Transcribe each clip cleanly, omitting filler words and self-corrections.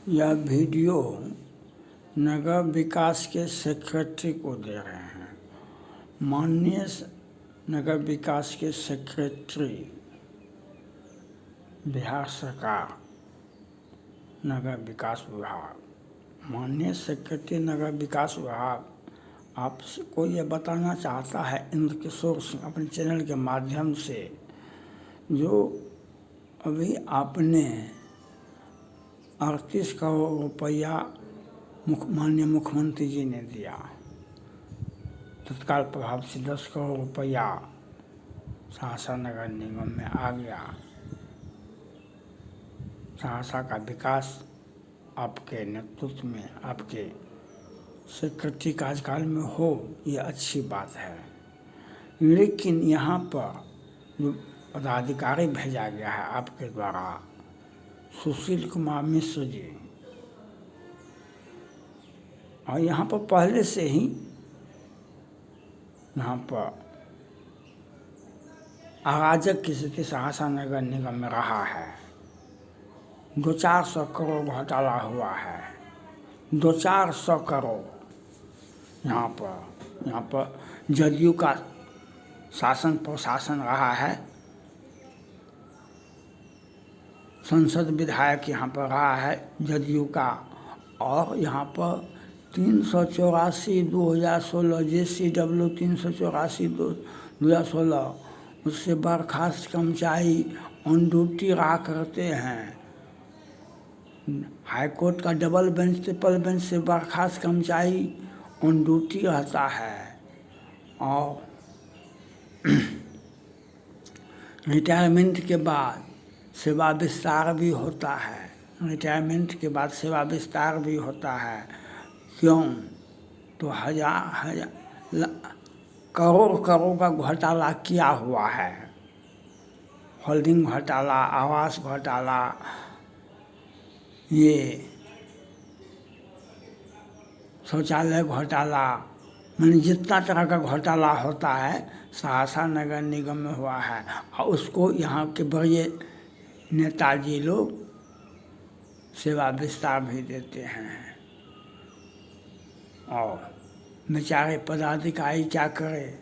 यह वीडियो नगर विकास के सेक्रेटरी को दे रहे हैं। माननीय नगर विकास के सेक्रेटरी, बिहार सरकार, नगर विकास विभाग। माननीय सेक्रेटरी नगर विकास विभाग आपको ये बताना चाहता है इंद्र किशोर सिंह अपने चैनल के माध्यम से, जो अभी आपने 38 करोड़ रुपया माननीय मुख्यमंत्री जी ने दिया, तत्काल प्रभाव से 10 करोड़ रुपया सहरसा नगर निगम में आ गया। सहरसा का विकास आपके नेतृत्व में, आपके सेक्रेटरी कार्यकाल में हो, ये अच्छी बात है। लेकिन यहाँ पर जो पदाधिकारी भेजा गया है आपके द्वारा, सुशील कुमार मिश्र जी, और यहाँ पर पहले से ही यहाँ पर अराजक की स्थिति सहरसा नगर निगम में रहा है। 200-400 करोड़ घोटाला हुआ है, 200-400 करोड़। यहाँ पर जदयू का शासन प्रशासन रहा है, संसद विधायक यहाँ पर रहा है जदयू का, और यहाँ पर 384/2016 JCW 384/2016 उससे बर्खास्त कर्मचारी ऑन ड्यूटी रहा करते हैं। हाई कोर्ट का डबल बेंच ट्रिपल बेंच से बर्खास्त कर्मचारी ऑन ड्यूटी रहता है, और रिटायरमेंट के बाद सेवा विस्तार भी होता है। रिटायरमेंट के बाद सेवा विस्तार भी होता है। क्यों? तो हजार करोड़ का घोटाला किया हुआ है। होल्डिंग घोटाला, आवास घोटाला, ये शौचालय घोटाला, मैंने जितना तरह का घोटाला होता है सहरसा नगर निगम में हुआ है। और उसको यहाँ के बड़े नेताजी लोग सेवा विस्तार भी देते हैं, और बेचारे पदाधिकारी क्या करें,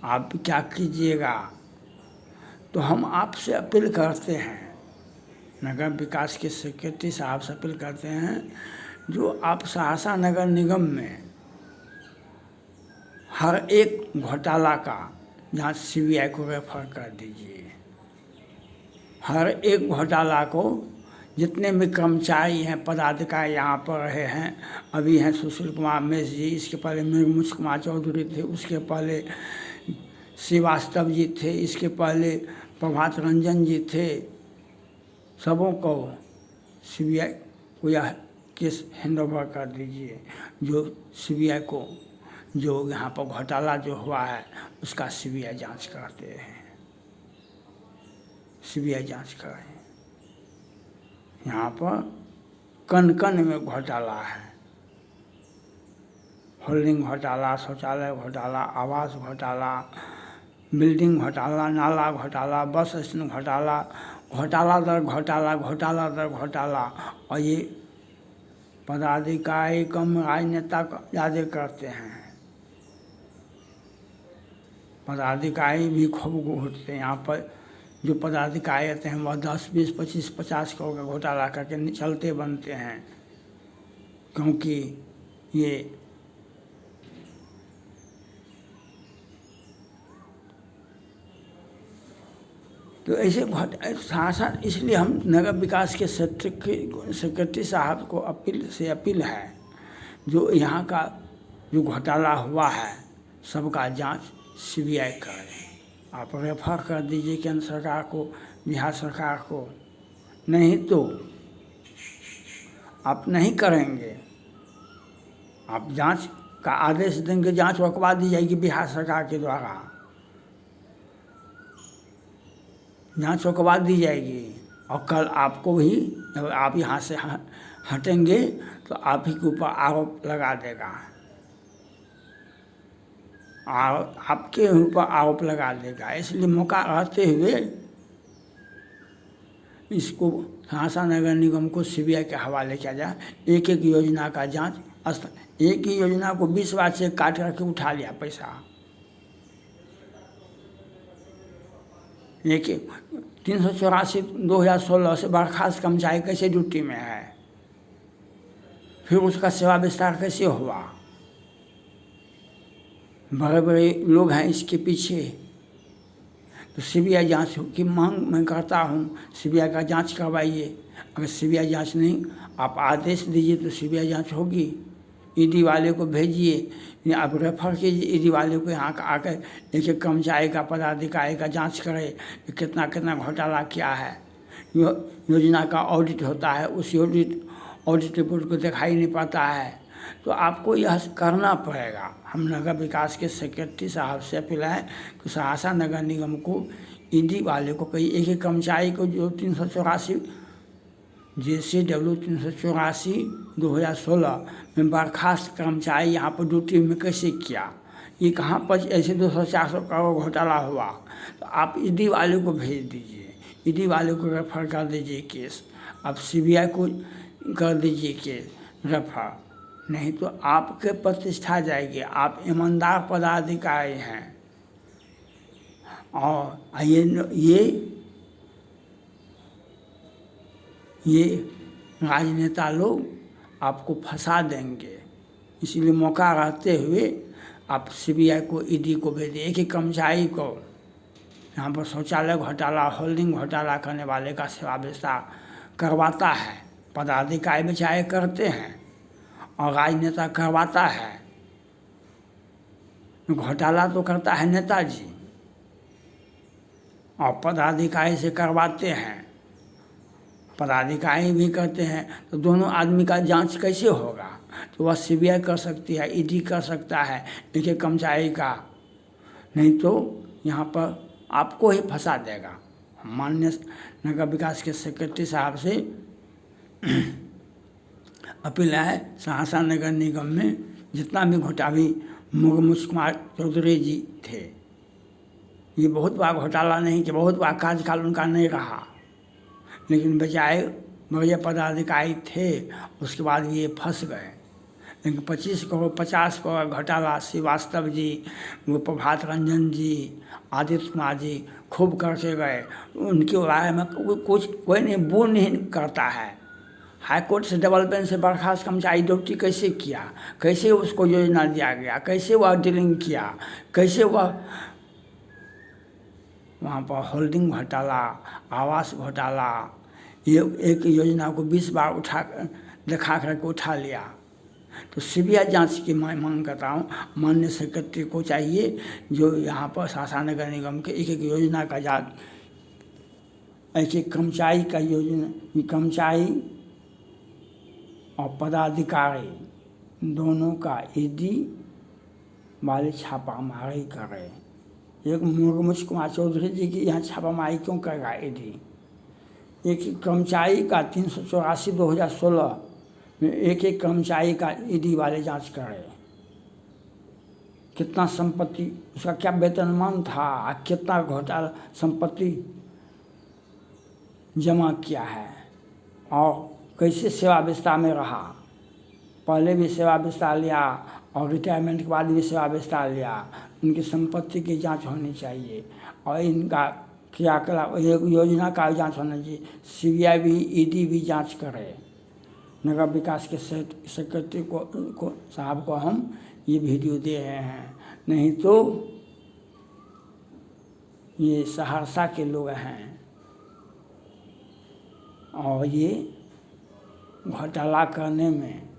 आप क्या कीजिएगा। तो हम आपसे अपील करते हैं, नगर विकास के सेक्रेटरी साहब से अपील करते हैं, जो आप सहरसा नगर निगम में हर एक घोटाला का जांच CBI को रेफर कर दीजिए। हर एक घोटाला को, जितने भी कर्मचारी हैं, पदाधिकारी यहाँ पर रहे हैं, अभी हैं सुशील कुमार मिश्र जी, इसके पहले मृगमुच कुमार चौधरी थे, उसके पहले श्रीवास्तव जी थे, इसके पहले प्रभात रंजन जी थे, सबों को CBI को यह केस हैंड ओवर कर दीजिए। जो CBI को, जो यहाँ पर घोटाला जो हुआ है उसका CBI जांच करते हैं, CBI जांच करें। यहाँ पर कण कण में घोटाला है। होल्डिंग घोटाला, शौचालय घोटाला, आवास घोटाला, बिल्डिंग घोटाला, नाला घोटाला, बस स्टैंड घोटाला, घोटाला दर घोटाला, घोटाला दर घोटाला। और ये पदाधिकारी कम, राजनेता ज़्यादा करते हैं। पदाधिकारी भी खूब घूटते हैं। यहाँ पर जो पदाधिकारी रहते हैं वह 10, 20, 25, 50 करोड़ का घोटाला करके चलते बनते हैं, क्योंकि ये तो ऐसे शासन। इसलिए हम नगर विकास के सेक्रेटरी साहब को अपील है, जो यहाँ का जो घोटाला हुआ है सबका जांच CBI करे। आप रेफर कर दीजिए केंद्र सरकार को, बिहार सरकार को। नहीं तो आप नहीं करेंगे, आप जांच का आदेश देंगे, जांच रुकवा दी जाएगी बिहार सरकार के द्वारा, जांच रुकवा दी जाएगी। और कल आपको भी, जब आप यहाँ से हटेंगे तो आप ही के ऊपर आरोप लगा देगा, आपके ऊपर आरोप लगा देगा। इसलिए मौका रहते हुए इसको सहरसा नगर निगम को सीबीआई के हवाले किया जाए। एक एक योजना का जांच, एक ही योजना को 20 बार से काट करके उठा लिया पैसा। एक 384 2016 से बर्खास्त कर्मचारी कैसे ड्यूटी में है, फिर उसका सेवा विस्तार कैसे हुआ? बड़े बड़े लोग हैं इसके पीछे। तो सीबीआई जांच की मांग मैं करता हूँ, सीबीआई का जांच करवाइए। अगर सीबीआई जांच नहीं, आप आदेश दीजिए तो सीबीआई जांच होगी। ईडी वाले को भेजिए, आप रेफर कीजिए ईडी वाले को, यहाँ आकर एक एक कर्मचारी का, पदाधिकारी का जांच करे कि कितना कितना घोटाला किया है। योजना का ऑडिट होता है, उस ऑडिट रिपोर्ट को दिखाई नहीं पाता है। तो आपको यह करना पड़ेगा। हम नगर विकास के सेक्रेटरी साहब से अपील है कि सहरसा नगर निगम को ईडी वाले को कहीं एक एक कर्मचारी को जो 384 JCW 384 2016 में बर्खास्त कर्मचारी यहाँ पर ड्यूटी में कैसे किया, ये कहाँ पर ऐसे 200-400 करोड़ घोटाला हुआ। तो आप ईडी वाले को भेज दीजिए, ईडी वाले को रेफर कर दीजिए केस, आप सीबीआई को कर दीजिए केस रेफर। नहीं तो आपके प्रतिष्ठा जाएगी। आप ईमानदार पदाधिकारी हैं और ये राजनेता लोग आपको फंसा देंगे। इसीलिए मौका रहते हुए आप सीबीआई को, ईडी को भेजिए। एक ही कर्मचारी को यहाँ पर शौचालय घोटाला, होल्डिंग घोटाला करने वाले का सेवा विस्तार करवाता है। पदाधिकारी बेचारे करते हैं और राजनेता करवाता है। घोटाला तो करता है नेताजी और पदाधिकारी से करवाते हैं, पदाधिकारी भी करते हैं। तो दोनों आदमी का जांच कैसे होगा? तो वह सीबीआई कर सकती है, ईडी कर सकता है एक एक कर्मचारी का। नहीं तो यहाँ पर आपको ही फंसा देगा। माननीय नगर विकास के सेक्रेटरी साहब से अपील है, सहरसा नगर निगम में जितना भी घोटाली मुरमुश कुमार चौधरी जी थे, ये बहुत बार घोटाला नहीं कि बहुत बार कार्यकाल उनका नहीं रहा, लेकिन बजाय बड़े पदाधिकारी थे, उसके बाद ये फंस गए। लेकिन 25 करोड़ 50 करोड़ घोटाला श्रीवास्तव जी, प्रभात रंजन जी, आदित्य कुमार जी खूब करके गए। उनके बारे में कोई नहीं बोल नहीं करता है। हाईकोर्ट से डबल बेंच से बर्खास्त कर्मचारी ड्यूटी कैसे किया, कैसे उसको योजना दिया गया, कैसे वह डीलिंग किया, कैसे वह वहाँ पर होल्डिंग घोटाला, आवास घोटाला, ये एक योजना को 20 बार दिखा करके उठा लिया। तो सीबीआई जांच की मैं मांग करता हूँ। माननीय सेक्रेटरी को चाहिए जो यहाँ पर सहरसा नगर निगम के एक एक योजना का जांच, एक एक कर्मचारी का योजना, कर्मचारी और पदाधिकारी दोनों का ईडी वाले छापामारी करें। एक मुरमुश कुमार चौधरी जी की यहाँ छापामारी क्यों करेगा ईडी? एक कर्मचारी का 384 2016 में एक एक कर्मचारी का ईडी वाले जांच करें। कितना संपत्ति, उसका क्या वेतनमान था, कितना घोटाला संपत्ति जमा किया है और कैसे सेवा विस्तार में रहा। पहले भी सेवा विस्तार लिया और रिटायरमेंट के बाद भी सेवा विस्तार लिया। इनकी संपत्ति की जांच होनी चाहिए और इनका क्रियाकलाप, योजना का जांच होना चाहिए। सीबीआई भी, ईडी भी जांच करे। नगर विकास के सेक्रेटरी को साहब को हम ये वीडियो दे रहे हैं। नहीं तो ये सहरसा के लोग हैं और ये घोटाला करने में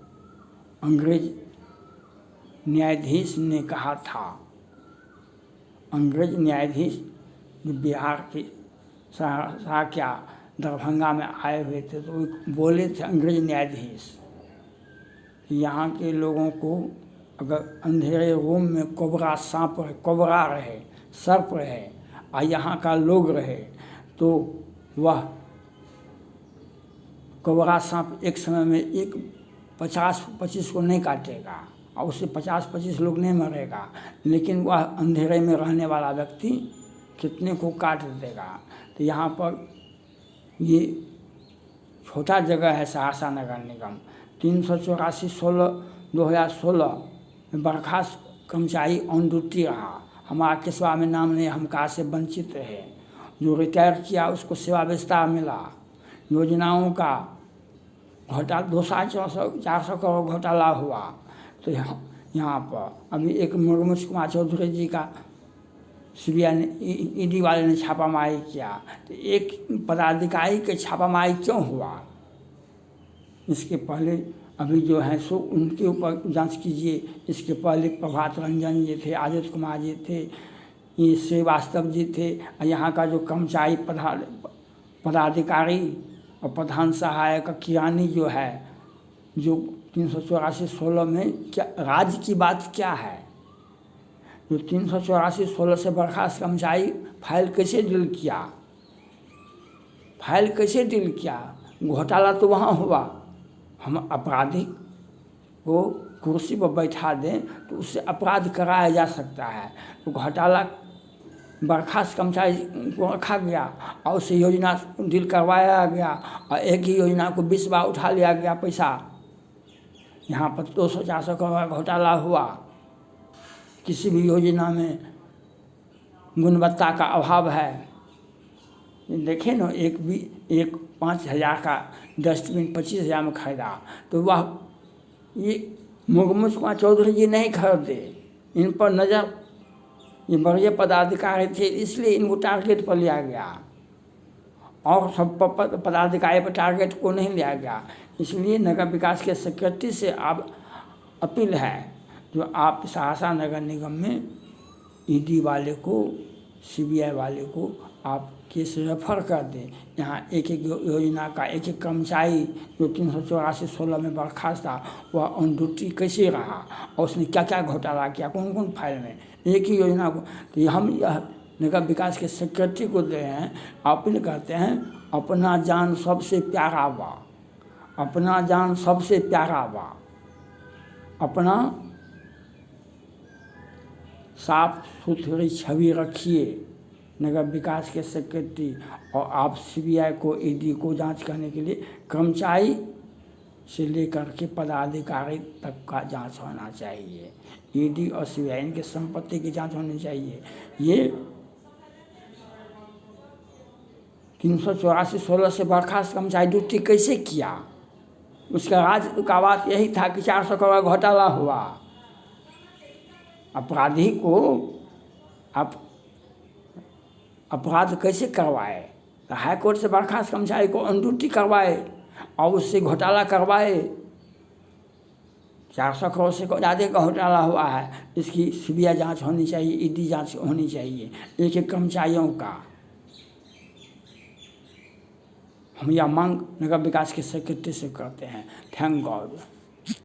अंग्रेज न्यायाधीश ने कहा था, अंग्रेज न्यायाधीश बिहार के सहरसा क्या दरभंगा में आए हुए थे, तो बोले थे अंग्रेज न्यायाधीश, यहाँ के लोगों को अगर अंधेरे रूम में कोबरा सांप रहे, कोबरा रहे, सर्प रहे और यहाँ का लोग रहे, तो वह कोबरा सांप एक समय में एक 50-25 को नहीं काटेगा और उससे 50-25 लोग नहीं मरेगा, लेकिन वह अंधेरे में रहने वाला व्यक्ति कितने को काट देगा। तो यहाँ पर ये छोटा जगह है सहरसा नगर निगम। 384/16/2016 में बर्खास्त कर्मचारी ऑन ड्यूटी रहा। हमारा केसवा में नाम नहीं, हम कार से वंचित रहे। जो रिटायर किया उसको सेवा विस्तार मिला। योजनाओं का घोटाला 200-400 करोड़ घोटाला हुआ। तो यहाँ पर अभी एक मुर्मूष कुमार चौधरी जी का सीबीआई ने ईडी वाले ने छापामारी किया। तो एक पदाधिकारी के छापामारी क्यों हुआ? इसके पहले अभी जो है सो उनके ऊपर जांच कीजिए। इसके पहले प्रभात रंजन जी थे, आदित्य कुमार जी थे, ये श्रीवास्तव जी थे। यहाँ का जो कर्मचारी पदाधिकारी और प्रधान सहायक किरानी जो है, जो 384/16 में क्या राज्य की बात क्या है? जो 384/16 से बर्खास्त कर्मचारी फाइल कैसे डील किया? फाइल कैसे डील किया? घोटाला तो वहाँ हुआ। हम अपराधी को कुर्सी पर बैठा दें तो उससे अपराध कराया जा सकता है। तो घोटाला बर्खास्त कर्मचारी को रखा गया और उससे योजना डील करवाया गया और एक ही योजना को 20 बार उठा लिया गया पैसा। यहाँ पर 200-400 करोड़ घोटाला हुआ। किसी भी योजना में गुणवत्ता का अभाव है। देखें ना, एक 5,000 का डस्टबिन 25,000 में खरीदा तो वह ये मुर्मूष कुमार चौधरी जी नहीं खरीदे। इन पर नज़र, ये बड़े पदाधिकारी थे इसलिए इनको टारगेट पर लिया गया और सब पदाधिकारी पर टारगेट को नहीं लिया गया। इसलिए नगर विकास के सेक्रेटरी से आप अपील है जो आप सहरसा नगर निगम में ईडी वाले को, सीबीआई वाले को आप केस रेफर कर दें। यहाँ एक योजना का एक कर्मचारी जो 384/16 में बर्खास्त था वह ऑन ड्यूटी कैसे रहा और उसने क्या क्या घोटाला किया, कौन कौन फाइल में, एक ही योजना को। तो हम यह नगर विकास के सेक्रेटरी को दे हैं, अपील करते हैं, अपना जान सबसे प्यारा बा, अपना जान सबसे प्यारा बा। अपना साफ सुथरी छवि रखिए नगर विकास के सेक्रेटरी। और आप सीबीआई को, ईडी को जांच करने के लिए कर्मचारी से लेकर के पदाधिकारी तक का जांच होना चाहिए। ईडी और सीबीआई इनके संपत्ति की जांच होनी चाहिए। ये 384/16 से बर्खास्त कर्मचारी ड्यूटी कैसे किया? उसका राज का बात यही था कि 400 करोड़ घोटाला हुआ। अपराधी को आप अपराध कैसे करवाए? तो हाई कोर्ट से बर्खास्त कर्मचारी को ऑन ड्यूटी करवाए और उससे घोटाला करवाए। 400 करोड़ से ज़्यादा का घोटाला हुआ है। इसकी सीबीआई जांच होनी चाहिए, ईडी जांच होनी चाहिए एक एक कर्मचारियों का। हम यह मांग नगर विकास के सेक्रेटरी से करते हैं। Thank God.